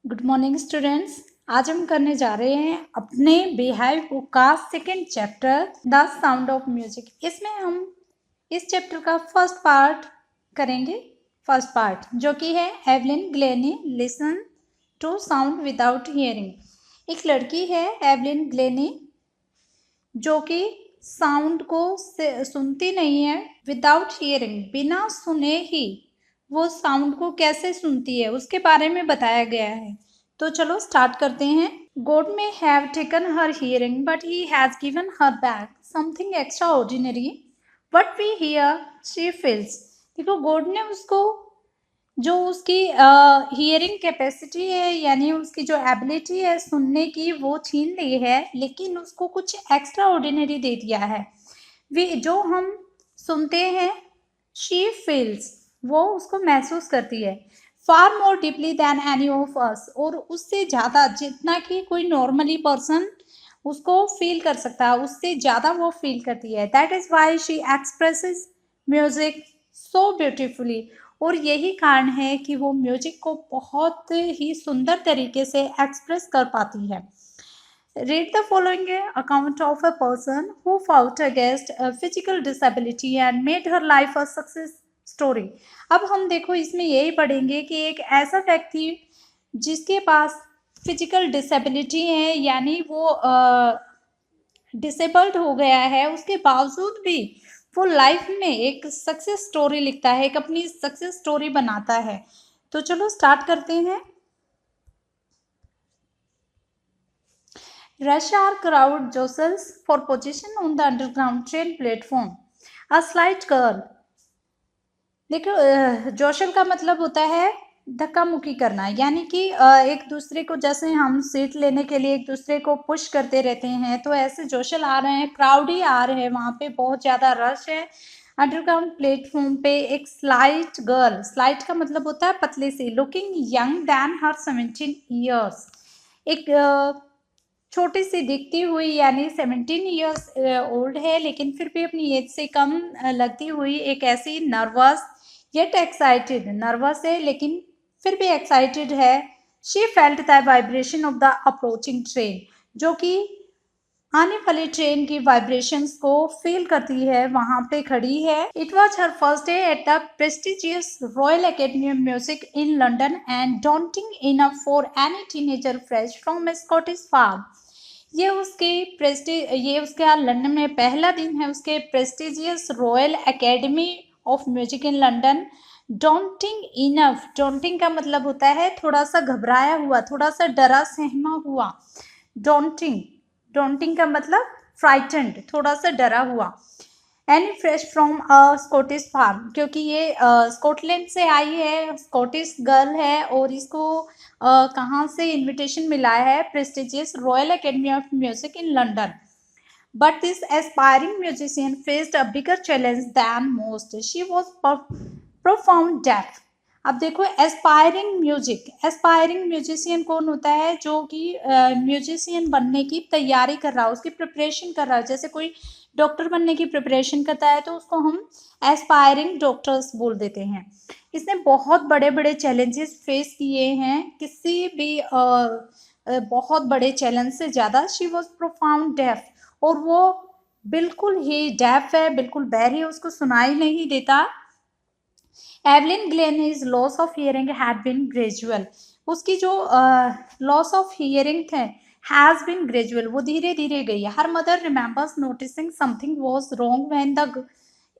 Good morning students. आज हम करने जा रहे हैं अपने बिहाइव बुक का second chapter the sound of music. इसमें हम इस चैप्टर का फर्स्ट पार्ट करेंगे। फर्स्ट पार्ट जो कि है Evelyn Glennie listen to sound without hearing. एक लड़की है एवलिन ग्लेनी जो कि साउंड को सुनती नहीं है। विदाउट हियरिंग, बिना सुने ही वो साउंड को कैसे सुनती है उसके बारे में बताया गया है। तो चलो स्टार्ट करते हैं। God may have taken her hearing, but he has given her back something extraordinary. What we hear, she feels. देखो, गॉड ने उसको जो उसकी हियरिंग कैपेसिटी है, यानी उसकी जो एबिलिटी है सुनने की, वो छीन ली है, लेकिन उसको कुछ एक्स्ट्रा ऑर्डिनरी दे दिया है। वे जो हम सुनते हैं, शी फील्स, वो उसको महसूस करती है। Far more deeply than any of us, और उससे ज़्यादा जितना कि कोई नॉर्मली पर्सन उसको फील कर सकता है, उससे ज़्यादा वो फील करती है। That is why she expresses music so beautifully, और यही कारण है कि वो म्यूजिक को बहुत ही सुंदर तरीके से एक्सप्रेस कर पाती है। Read the following account of a person who fought against a physical disability and made her life a success story. अब हम देखो इसमें यही पढ़ेंगे कि एक ऐसा व्यक्ति जिसके पास फिजिकल डिसेबिलिटी है, यानी वो डिसेबल्ड हो गया है, उसके बावजूद भी वो लाइफ में एक सक्सेस स्टोरी लिखता है, एक अपनी सक्सेस स्टोरी बनाता है। तो चलो स्टार्ट करते हैं। Rush hour crowd jostles for position on the underground train platform. A slight girl. देखो, जोशल का मतलब होता है धक्का मुक्की करना, यानी कि एक दूसरे को, जैसे हम सीट लेने के लिए एक दूसरे को पुश करते रहते हैं, तो ऐसे जोशल आ रहे हैं, क्राउड ही आ रहे हैं, वहाँ पे बहुत ज़्यादा रश है। अंडरग्राउंड प्लेटफॉर्म पे एक स्लाइट गर्ल, स्लाइट का मतलब होता है पतली सी, लुकिंग यंग दैन हर 17 ईयर्स, एक छोटी सी दिखती हुई, यानी 17 ईयर्स ओल्ड है, लेकिन फिर भी अपनी एज से कम लगती हुई एक ऐसी नर्वस येट एक्साइटेड, नर्वस है लेकिन फिर भी एक्साइटेड है। She felt the vibration of the approaching train, जो कि आने वाली ट्रेन की वाइब्रेशंस को फील करती है, वहां पे खड़ी है। It was her first day at the prestigious Royal Academy of Music in London and daunting enough for any teenager fresh from a Scottish farm. ये उसके लंदन में पहला दिन है उसके prestigious Royal Academy of Music in London. Daunting enough, daunting का मतलब होता है थोड़ा सा घबराया हुआ, थोड़ा सा डरा सहमा हुआ। डॉन्टिंग, डॉन्टिंग का मतलब फ्राइटेंड, थोड़ा सा डरा हुआ। Any fresh from a Scottish farm, क्योंकि ये स्कॉटलैंड से आई है, स्कॉटिश गर्ल है, और इसको कहाँ से इनविटेशन मिला है, prestigious Royal Academy of Music in London. But this aspiring musician faced a bigger challenge than most. She was profound deaf. अब देखो, एस्पायरिंग म्यूजिक, एस्पायरिंग म्यूजिशियन कौन होता है? जो कि म्यूजिशियन बनने की तैयारी कर रहा है, उसकी प्रिपरेशन कर रहा है। जैसे कोई डॉक्टर बनने की प्रिपरेशन करता है तो उसको हम एस्पायरिंग डॉक्टर्स बोल देते हैं। इसने बहुत बड़े बड़े चैलेंजेस फेस किए हैं, किसी भी बहुत बड़े चैलेंज से ज़्यादा। शी वॉज प्रोफाउंड डेफ, और वो बिल्कुल ही डेफ है, बिल्कुल बहरी है, उसको सुनाई नहीं देता। Evelyn Glennie's loss of hearing had been gradual, उसकी जो लॉस ऑफ हियरिंग थे हैज बीन ग्रेजुअल, वो धीरे धीरे गई है। Her mother remembers noticing something was wrong when the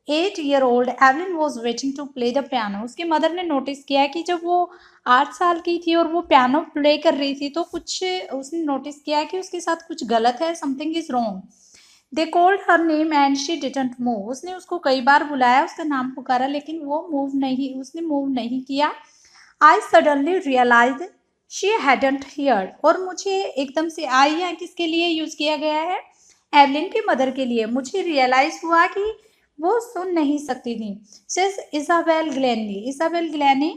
8-year-old Evelyn was waiting to play the piano. उसकी mother ने नोटिस किया कि जब वो 8 साल की थी और वो पियानो प्ले कर रही थी, तो कुछ उसने नोटिस किया कि उसके साथ कुछ गलत है, something is wrong. They called her name and she didn't move, उसने उसको कई बार बुलाया, उसका नाम पुकारा, लेकिन वो उसने मूव नहीं किया। I suddenly realise she hadn't heard, और मुझे एकदम से, आई यहाँ किसके लिए यूज किया गया है? एवलिन की मदर के लिए। मुझे रियलाइज हुआ कि वो सुन नहीं सकती थी। Says Isabel Glennie, Isabel Glennie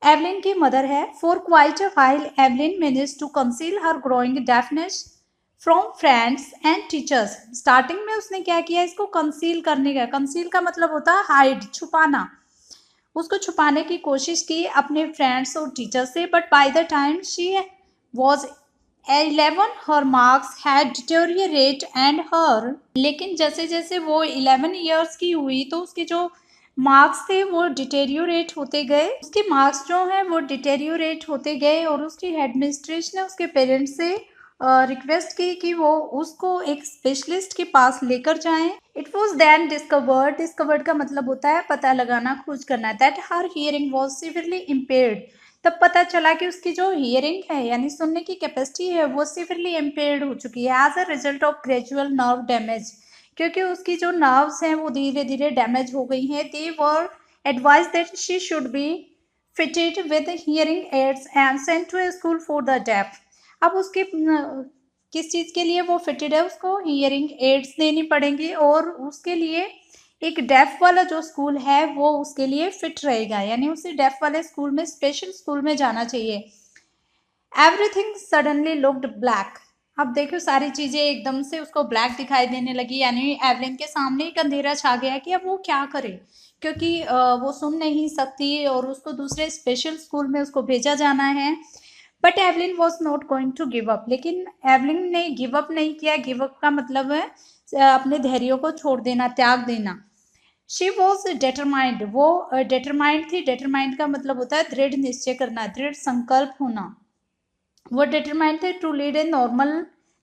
Evelyn की मदर है। For quite a while Evelyn managed to conceal her growing deafness from friends and teachers. Starting में उसने क्या किया, इसको कंसील करने का, कंसील का मतलब होता है हाइड, छुपाना, उसको छुपाने की कोशिश की अपने फ्रेंड्स और टीचर से, but by the time she was 11 her marks had deteriorate and her, लेकिन जैसे जैसे वो 11 ईयर्स की हुई तो उसके जो मार्क्स थे वो डिटेरियोरेट होते गए, उसके मार्क्स जो हैं वो डिटेरियोरेट होते गए, और उसकी हेडमिस्ट्रेस ने उसके पेरेंट्स से रिक्वेस्ट की कि वो उसको एक स्पेशलिस्ट के पास लेकर जाएं। It was then discovered, discovered का मतलब होता है पता लगाना, खोज करना, that her hearing was severely impaired. तब पता चला कि उसकी जो हियरिंग है यानी सुनने की कैपेसिटी है वो सिवियरली इम्पेयर्ड हो चुकी है as a result of gradual nerve damage, क्योंकि उसकी जो नर्व्स हैं वो धीरे धीरे डैमेज हो गई हैं। They were advise that she should be fitted with hearing aids and sent to a school for the deaf. अब उसके किस चीज़ के लिए वो फिटेड है, उसको हियरिंग एड्स देनी पड़ेंगी, और उसके लिए एक डेफ वाला जो स्कूल है वो उसके लिए फिट रहेगा, यानी उसे डेफ वाले स्कूल में, स्पेशल स्कूल में जाना चाहिए। Everything suddenly looked black. अब देखो सारी चीजें एकदम से उसको ब्लैक दिखाई देने लगी, यानी एवलिन के सामने एक अंधेरा छा गया कि अब वो क्या करे, क्योंकि वो सुन नहीं सकती और उसको दूसरे स्पेशल स्कूल में उसको भेजा जाना है। But Evelyn was not going to give up, लेकिन एवलिन ने गिव अप नहीं किया। गिव अप का मतलब है अपने धैर्य को छोड़ देना, त्याग देना। शी वॉज डिटरमाइंड, वो डिटरमाइंड थी। डिटरमाइंड का मतलब होता है दृढ़ निश्चय करना, दृढ़ संकल्प होना। वो डिटरमाइंड थे to lead a normal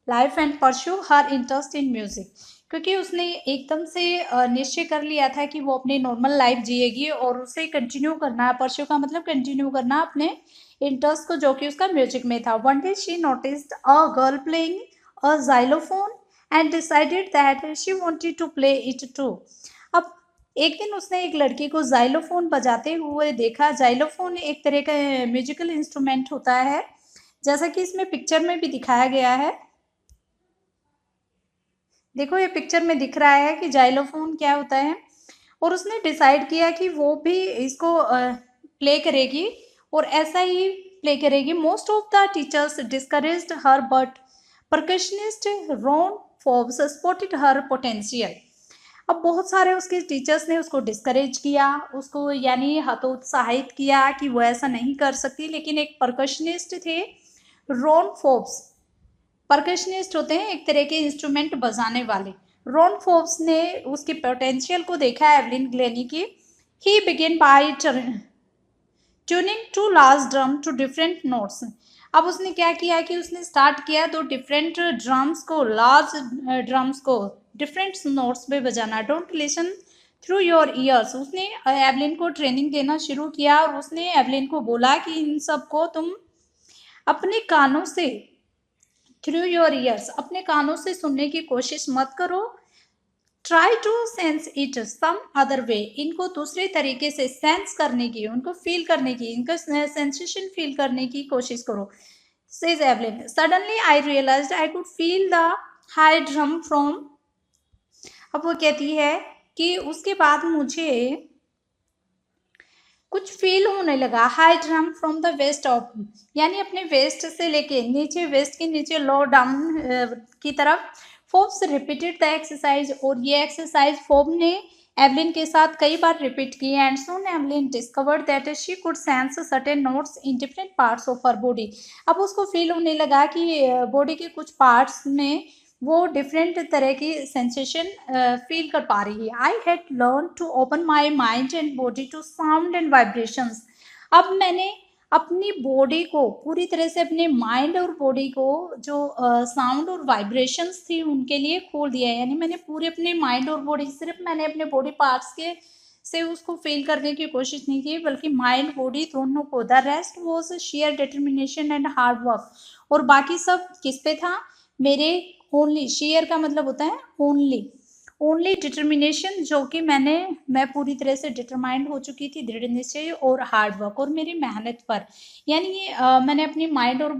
life and pursue her interest in music, क्योंकि उसने एकदम से निश्चय कर लिया था कि वो अपनी नॉर्मल लाइफ जिएगी और उसे कंटिन्यू करना है। परस्यू का मतलब कंटिन्यू करना अपने इंटरेस्ट को, जो कि उसका म्यूजिक में था। One day she noticed a girl playing a xylophone and decided that she wanted to play it too. अब एक दिन उसने एक लड़की को जाइलोफोन बजाते हुए देखा। जाइलोफोन एक तरह का म्यूजिकल इंस्ट्रूमेंट होता है, जैसा कि इसमें पिक्चर में भी दिखाया गया है। देखो ये पिक्चर में दिख रहा है कि जाइलोफोन क्या होता है, और उसने डिसाइड किया कि वो भी इसको प्ले करेगी और ऐसा ही प्ले करेगी। Most of the teachers discouraged her, but percussionist Ron Forbes spotted her potential. अब बहुत सारे उसके टीचर्स ने उसको डिस्करेज किया, उसको यानी हतोत्साहित किया कि वो ऐसा नहीं कर सकती, लेकिन एक परकशनिस्ट थे रॉन फोर्ब्स, परकशनिस्ट होते हैं एक तरह के इंस्ट्रूमेंट बजाने वाले। रॉन फोर्ब्स ने उसकी पोटेंशियल को देखा एवलिन ग्लेनी की। He begin by tuning two large drum to different notes. अब उसने क्या किया कि उसने स्टार्ट किया दो डिफरेंट ड्रम्स को, लार्ज ड्रम्स को डिफरेंट नोट्स पे बजाना। Don't listen through your ears, उसने एवलिन को ट्रेनिंग देना शुरू किया, और उसने एवलिन को बोला कि इन सब को तुम अपने कानों से, थ्रू योर ईयर्स, अपने कानों से सुनने की कोशिश मत करो। Try to sense it some other way, इनको दूसरे तरीके से सेंस करने की, उनको फील करने की, इनका सेंसेशन फील करने की कोशिश करो। Says Evelyn, suddenly I realised I could feel the high drum from. अब वो कहती है कि उसके बाद मुझे कुछ फील होने लगा, high drum from the waist of, यानी अपने वेस्ट से लेके नीचे, वेस्ट के नीचे लो डाउन की तरफ। फोर्ब्स रिपीटेड द एक्सरसाइज, और ये एक्सरसाइज फोर्ब ने एवलिन के साथ कई बार रिपीट की। And soon Evelyn discovered that she could sense certain notes in different parts of her body. अब उसको फील होने लगा कि बॉडी के कुछ पार्ट्स में वो डिफरेंट तरह की सेंसेशन फील कर पा रही है। I had learn to open my mind and body to sound and vibrations. अब मैंने अपनी बॉडी को पूरी तरह से, अपने माइंड और बॉडी को जो साउंड और वाइब्रेशंस थी उनके लिए खोल दिया, यानी मैंने पूरे अपने माइंड और बॉडी, सिर्फ मैंने अपने बॉडी पार्ट्स के से उसको फील करने की कोशिश नहीं की, बल्कि माइंड बॉडी दोनों को। The rest was share determination and hard work, और बाकी सब किस पे था, मेरे ओनली, शेयर का मतलब होता है ओनली, ओनली डिटर्मिनेशन, जो कि मैं पूरी तरह से डिटरमाइंड हो चुकी थी, दृढ़ निश्चय, और हार्ड वर्क, और मेरी मेहनत पर। यानी ये मैंने अपनी माइंड और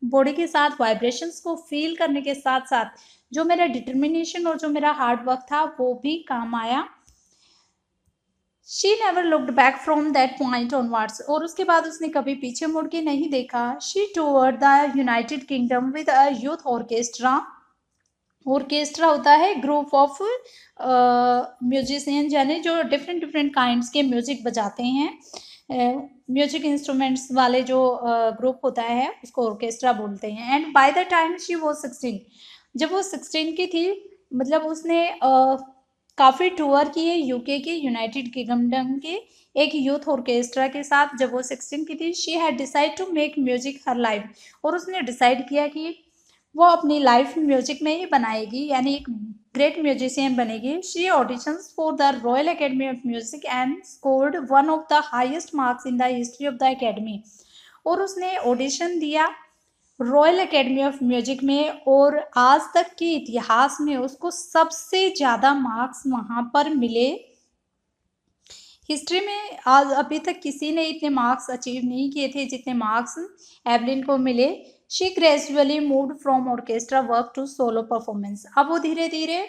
बॉडी के साथ वाइब्रेशंस को फील करने के साथ साथ जो मेरा डिटर्मिनेशन और जो मेरा हार्ड वर्क था वो भी काम आया। She never looked back from that point onwards, और उसके बाद उसने कभी पीछे मुड़ के नहीं देखा। She toward the United kingdom with a youth orchestra, orchestra होता है ग्रुप ऑफ म्यूजिशियन, यानी जो डिफरेंट डिफरेंट काइंड्स के म्यूजिक बजाते हैं, म्यूजिक इंस्ट्रूमेंट्स वाले जो ग्रुप होता है उसको ऑर्केस्ट्रा बोलते हैं। And bye the time she वो 16, जब वो 16 की थी, मतलब उसने काफ़ी टूर किए यूके के, यूनाइटेड किंगडम के एक यूथ ऑर्केस्ट्रा के साथ। जब वो 16 की थी, she had decide to make music her life, और उसने डिसाइड किया कि वो अपनी लाइफ म्यूजिक में ही बनाएगी, यानी एक ग्रेट म्यूजिशियन बनेगी। She auditions for the royal Academy of music and scored one of the highest marks in the history of the academy. और उसने ऑडिशन दिया रॉयल एकेडमी ऑफ म्यूजिक में, और आज तक के इतिहास में उसको सबसे ज़्यादा मार्क्स वहाँ पर मिले। हिस्ट्री में आज अभी तक किसी ने इतने मार्क्स अचीव नहीं किए थे जितने मार्क्स एवलिन को मिले। She gradually moved from orchestra work to solo performance. अब वो धीरे धीरे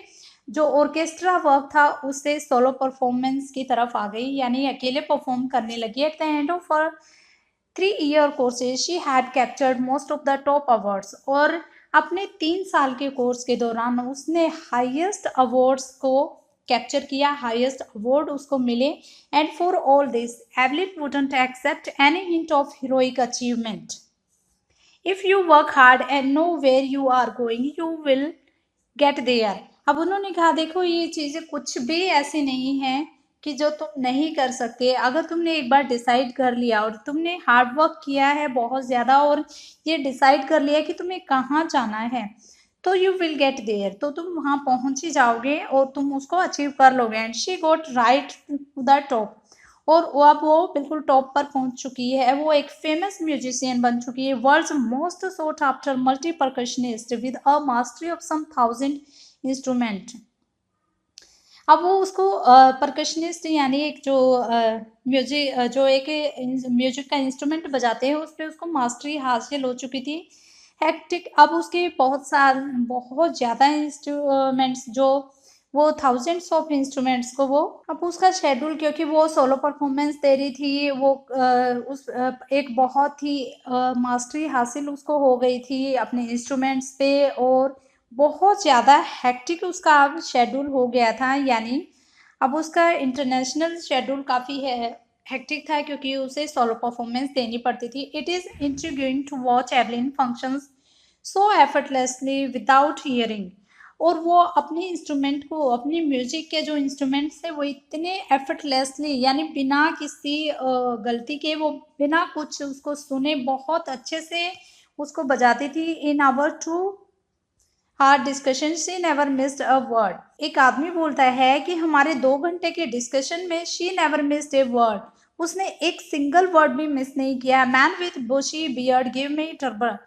जो ऑर्केस्ट्रा वर्क था उससे सोलो परफॉर्मेंस की तरफ आ गई, यानी अकेले परफॉर्म करने लगी। At the end of 3-year courses she had captured most of the top awards, और अपने 3 साल के कोर्स के दौरान उसने हाईएस्ट अवार्ड्स को कैप्चर किया, हाईएस्ट अवार्ड उसको मिले। And for all this Evelyn wouldn't accept any hint of heroic achievement. If you work hard and know where you are going you will get there. अब उन्होंने कहा देखो ये चीज़ें कुछ भी ऐसी नहीं है कि जो तुम नहीं कर सकते। अगर तुमने एक बार डिसाइड कर लिया और तुमने हार्ड वर्क किया है बहुत ज़्यादा, और ये डिसाइड कर लिया कि तुम्हें कहाँ जाना है, तो यू विल गेट देयर, तो तुम वहाँ पहुँच ही जाओगे और तुम उसको अचीव कर लोगे। And she got right to the top, और अब वो बिल्कुल टॉप पर पहुंच चुकी है। वो एक फेमस म्यूजिशियन बन चुकी है, world's most sought after multi percussionist with a mastery of some 1000 instrument. अब वो उसको परकशनिस्ट, यानी एक जो म्यूजिक जो एक म्यूजिक का इंस्ट्रूमेंट बजाते हैं उस पर उसको मास्टरी हासिल हो चुकी थी। हेक्टिक, अब उसके बहुत ज़्यादा इंस्ट्रूमेंट्स, जो वो थाउजेंड्स ऑफ इंस्ट्रूमेंट्स को वो, अब उसका शेड्यूल, क्योंकि वो सोलो परफॉर्मेंस दे रही थी, वो एक बहुत ही मास्टरी हासिल उसको हो गई थी अपने इंस्ट्रूमेंट्स पे, और बहुत ज़्यादा हेक्टिक उसका अब शेड्यूल हो गया था। यानी अब उसका इंटरनेशनल शेड्यूल काफ़ी हेक्टिक था, क्योंकि उसे सोलो परफॉर्मेंस देनी पड़ती थी। It is intriguing to watch Evelyn functions so effortlessly without hearing. और वो अपने इंस्ट्रूमेंट को, अपनी म्यूजिक के जो इंस्ट्रूमेंट्स थे वो इतने एफर्टलेसली, यानी बिना किसी गलती के, वो बिना कुछ उसको सुने बहुत अच्छे से उसको बजाती थी। In hour two hard discussion she never missed a word. एक आदमी बोलता है कि हमारे 2 घंटे के डिस्कशन में she never missed a word, उसने एक सिंगल वर्ड भी मिस नहीं किया। Man with bushy beard give me trouble,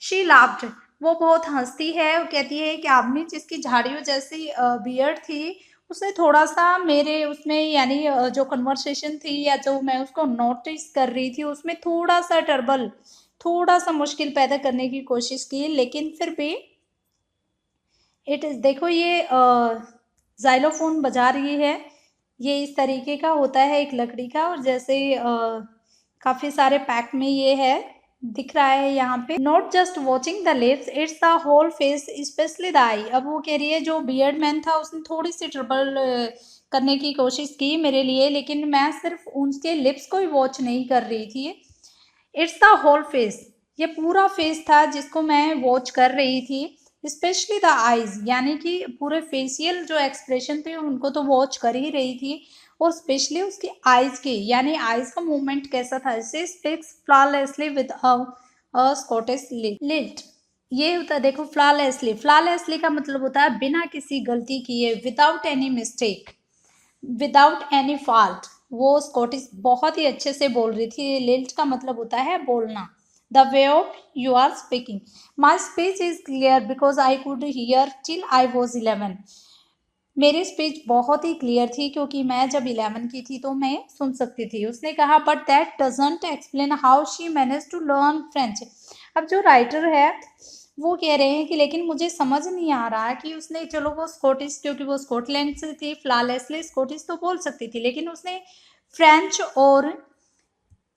she laughed, वो बहुत हंसती है और कहती है कि आदमी जिसकी झाड़ियों जैसी बियर्ड थी उसने थोड़ा सा मेरे उसमें, यानी जो कन्वर्सेशन थी या जो मैं उसको नोटिस कर रही थी उसमें थोड़ा सा ट्रबल, थोड़ा सा मुश्किल पैदा करने की कोशिश की, लेकिन फिर भी इट इज़, देखो ये जाइलोफोन बजा रही है, ये इस तरीके का होता है एक लकड़ी का, और जैसे काफ़ी सारे पैक में ये है, दिख रहा है यहाँ पे। Not just watching the lips it's the whole face specially the eye. अब वो कह रही है जो बियर्ड मैन था उसने थोड़ी सी ट्रबल करने की कोशिश की मेरे लिए, लेकिन मैं सिर्फ उसके लिप्स को ही वॉच नहीं कर रही थी। इट्स द होल फेस, ये पूरा फेस था जिसको मैं वॉच कर रही थी। स्पेशली द आईज, यानी कि पूरे फेशियल जो एक्सप्रेशन थे उनको तो वॉच कर ही रही थी, और स्पेशली उसकी आईज की, यानी आईज का मूवमेंट कैसा था। इसे speaks flawlessly with a Scottish lilt. ये होता है, देखो फ्लॉलेसली, फ्लॉलेसली का मतलब होता है बिना किसी गलती किए, without any mistake, without any fault. वो स्कॉटिश बहुत ही अच्छे से बोल रही थी। लिल्ट का मतलब होता है बोलना। The way of you are speaking, my speech is clear because I could hear till I was 11। मेरी स्पीच बहुत ही क्लियर थी क्योंकि मैं जब 11 की थी तो मैं सुन सकती थी। उसने कहा but that doesn't explain how she manage to learn French. अब जो राइटर है वो कह रहे हैं कि लेकिन मुझे समझ नहीं आ रहा कि उसने, चलो वो स्कॉटिश, क्योंकि वो स्कॉटलैंड से थी, फ्लॉलेसली स्कॉटिश तो बोल सकती थी, लेकिन उसने फ्रेंच और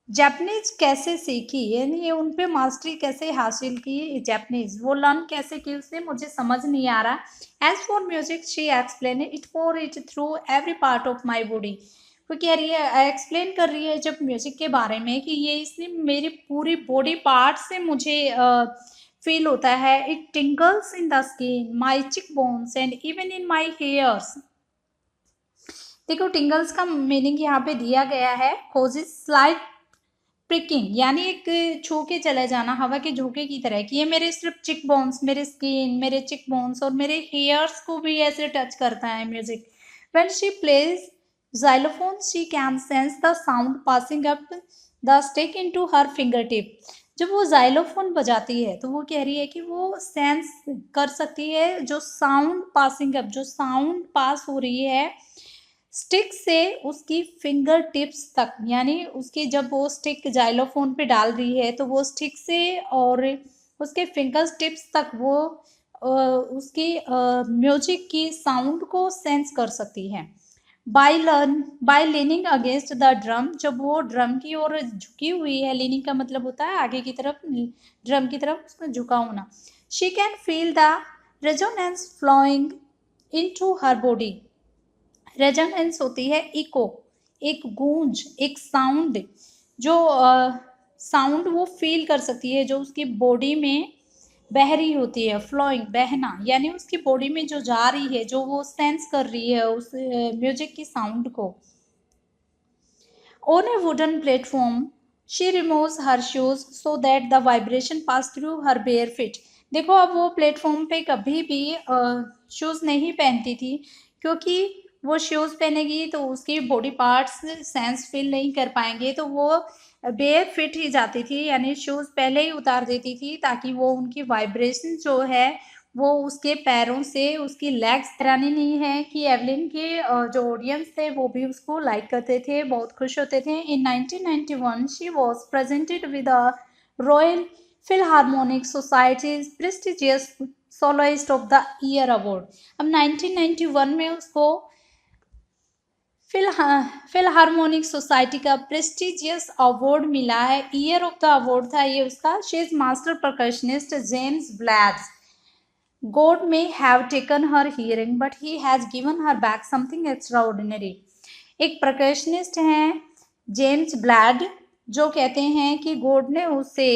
जापानीज कैसे सीखी, यानी ये उन पे मास्टरी कैसे हासिल की जापानीज, वो लर्न कैसे की उसने, मुझे समझ नहीं आ रहा। As for music she explain it for it through every part of my body. वो कह रही है, एक्सप्लेन कर रही है जब म्यूजिक के बारे में कि ये इसने मेरी पूरी बॉडी पार्ट से मुझे फील होता है। It tingles in the skin, my cheek bones and even in my hairs. देखो टिंगल्स का मीनिंग यहाँ पे दिया गया है, कोजिस स्लाइट प्रिकिंग, यानी एक छू के चले जाना हवा के झोंके की तरह कि ये मेरे सिर्फ चिक बोन्स, मेरे स्किन, मेरे चिक बोन्स और मेरे हेयर्स को भी ऐसे टच करता है music. When she plays xylophone she can sense the sound passing up the stick into her fingertip। जब वो xylophone बजाती है तो वो कह रही है कि वो सेंस कर सकती है जो साउंड पासिंग अप, जो साउंड पास हो रही है स्टिक से उसकी फिंगर टिप्स तक, यानी उसकी जब वो स्टिक जाइलोफोन पे डाल रही है तो वो स्टिक से और उसके फिंगर टिप्स तक वो उसकी म्यूजिक की साउंड को सेंस कर सकती है। By leaning against the drum, जब वो ड्रम की ओर झुकी हुई है, लीनिंग का मतलब होता है आगे की तरफ, ड्रम की तरफ उसमें झुका होना। She can feel the resonance flowing into her body. Resonance होती है इको, एक गूंज, एक साउंड, जो साउंड वो फील कर सकती है जो उसकी बॉडी में बह रही होती है। फ्लोइंग, बहना, यानी उसकी बॉडी में जो जा रही है, जो वो सेंस कर रही है उस म्यूजिक की साउंड को। On a wooden platform she removes her shoes so that the vibration pass through her bare feet. देखो अब वो प्लेटफॉर्म पे कभी भी शूज नहीं पहनती थी, क्योंकि वो शूज पहनेगी तो उसकी बॉडी पार्ट्स सेंस फील नहीं कर पाएंगे, तो वो बेयर फिट ही जाती थी, यानी शूज पहले ही उतार देती थी ताकि वो उनकी वाइब्रेशन जो है वो उसके पैरों से उसकी लेग्स। हैरानी नहीं है कि एवलिन के जो ऑडियंस थे वो भी उसको लाइक करते थे, बहुत खुश होते थे। In 1991 she was presented with a royal philharmonic society's prestigious soloist of the year award. अब 1991 में उसको फिलहार्मोनिक सोसाइटी का प्रेस्टिजियस अवार्ड मिला है, ईयर ऑफ द अवार्ड था ये उसका। She is master percussionist James Blades. God may have taken her hearing, but he has given her back something extraordinary। एक प्रकर्शनिस्ट हैं जेम्स ब्लैड, जो कहते हैं कि गॉड ने उसे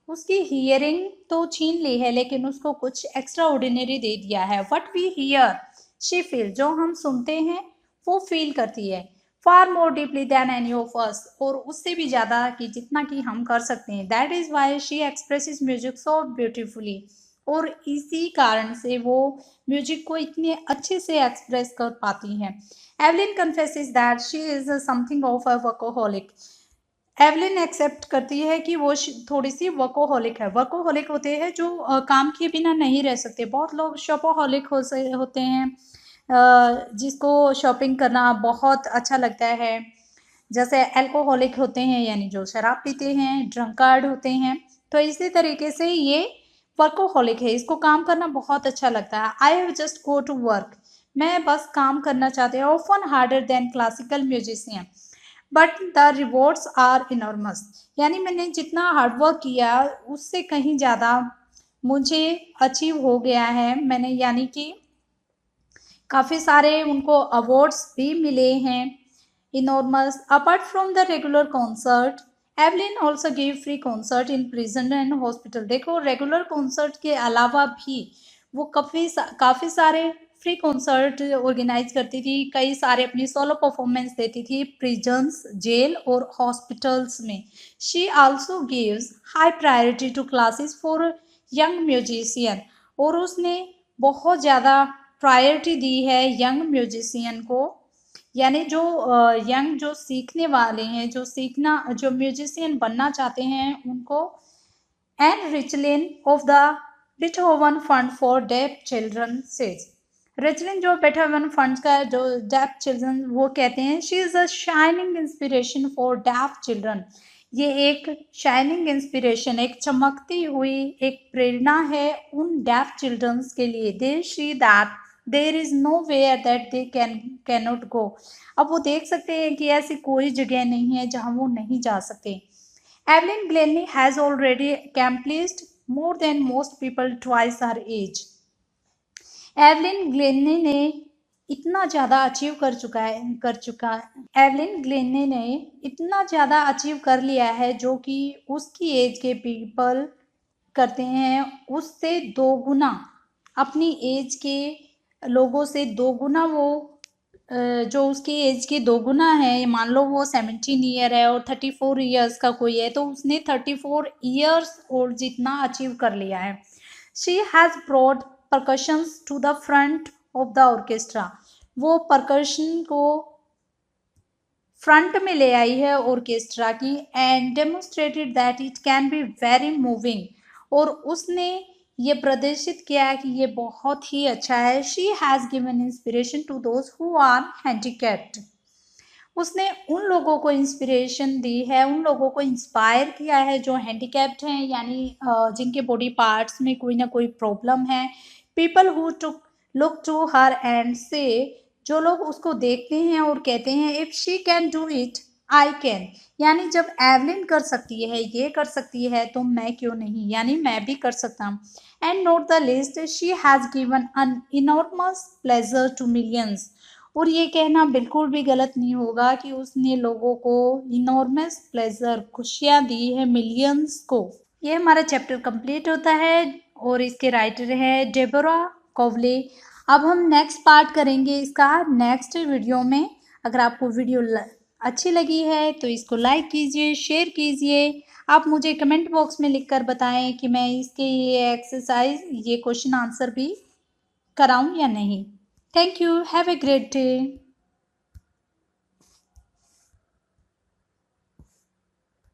उसकी हियरिंग तो छीन ली है लेकिन उसको कुछ एक्स्ट्रा ऑर्डिनरी दे दिया है। What we hear she feel, जो हम सुनते हैं वो फील करती है। Far more deeply than any of us, और उससे भी ज़्यादा कि जितना कि हम कर सकते हैं। That is why she expresses music so beautifully, और इसी कारण से वो म्यूजिक को इतने अच्छे से एक्सप्रेस कर पाती हैं। Evelyn confesses that she is something of a workaholic. Evelyn accept करती है कि वो थोड़ी सी वर्कोहॉलिक है। वर्कोहॉलिक होते हैं जो काम किए बिना नहीं रह सकते। बहुत लोग शॉपोहॉलिक होते हैं, जिसको शॉपिंग करना बहुत अच्छा लगता है। जैसे अल्कोहलिक होते हैं, यानी जो शराब पीते हैं, ड्रंकार्ड होते हैं। तो इसी तरीके से ये वर्कोहॉलिक है, इसको काम करना बहुत अच्छा लगता है। I have just go to work, मैं बस काम करना चाहती हूँ। Often harder than classical musician but the rewards are enormous, यानी मैंने जितना हार्डवर्क किया उससे कहीं ज़्यादा मुझे अचीव हो गया है मैंने, यानी कि काफ़ी सारे उनको अवार्ड्स भी मिले हैं। Enormous. Apart from the regular concert, Evelyn also give free concert in prison and hospital. देखो रेगुलर कॉन्सर्ट के अलावा भी वो काफ़ी सारे फ्री कॉन्सर्ट ऑर्गेनाइज करती थी, कई सारे अपनी सोलो परफॉर्मेंस देती थी प्रिजन्स, जेल और हॉस्पिटल्स में। She also gives high priority to classes for young musician, और उसने बहुत ज़्यादा प्रायोरिटी दी है यंग म्यूजिशियन को, यानी जो यंग जो सीखने वाले हैं, जो म्यूजिशियन बनना चाहते हैं उनको। And Richlin of the Beethoven fund for deaf children says, Richlin जो बेथोवन फंड का जो डेफ चिल्ड्रन, वो कहते हैं she is a shining inspiration for deaf children. ये एक शाइनिंग इंस्पिरेशन, एक चमकती हुई एक प्रेरणा है उन डेफ चिल्ड्रंस के लिए। They see that there is nowhere that they can not go. अब वो देख सकते हैं कि ऐसी कोई जगह नहीं है जहाँ वो नहीं जा सकते। Evelyn Glennie has already accomplished more than most people twice her age. Evelyn Glenny ने इतना ज़्यादा अचीव एवलिन ग्लेनी ने इतना ज़्यादा अचीव कर लिया है जो कि उसकी एज के पीपल करते हैं उससे 2 गुना, अपनी एज के लोगों से 2 गुना वो जो उसकी एज के 2 गुना है, मान लो वो 17 ईयर है और 34 ईयर्स का कोई है तो उसने 34 ईयर्स ओल्ड जितना अचीव कर लिया है। She has brought percussions to the front of the orchestra, वो परकशन को फ्रंट में ले आई है ऑर्केस्ट्रा की, and demonstrated that it can be very moving, और उसने ये प्रदर्शित किया कि ये बहुत ही अच्छा है। She has given inspiration to those who are handicapped, उसने उन लोगों को इंस्पिरेशन दी है, उन लोगों को इंस्पायर किया है जो हैंडीकैप्ड हैं, यानी जिनके बॉडी पार्ट्स में कोई ना कोई प्रॉब्लम है। People who to look to her and say, जो लोग उसको देखते हैं और कहते हैं if she can do it I can, यानी जब एवलिन कर सकती है, ये कर सकती है, तो मैं क्यों नहीं, यानी मैं भी कर सकता हूँ। And not the least, she has given an enormous pleasure to millions, और ये कहना बिल्कुल भी गलत नहीं होगा कि उसने लोगों को इनॉर्मस प्लेजर, खुशियाँ दी है मिलियंस को। ये हमारा चैप्टर कंप्लीट होता है और इसके राइटर है डेबोरा कोवले। अब हम नेक्स्ट पार्ट करेंगे इसका नेक्स्ट वीडियो में। अगर आपको वीडियो अच्छी लगी है तो इसको लाइक कीजिए, शेयर कीजिए। आप मुझे कमेंट बॉक्स में लिखकर बताएं कि मैं इसके ये एक्सरसाइज, ये क्वेश्चन आंसर भी कराऊं या नहीं। Thank you. Have a great day.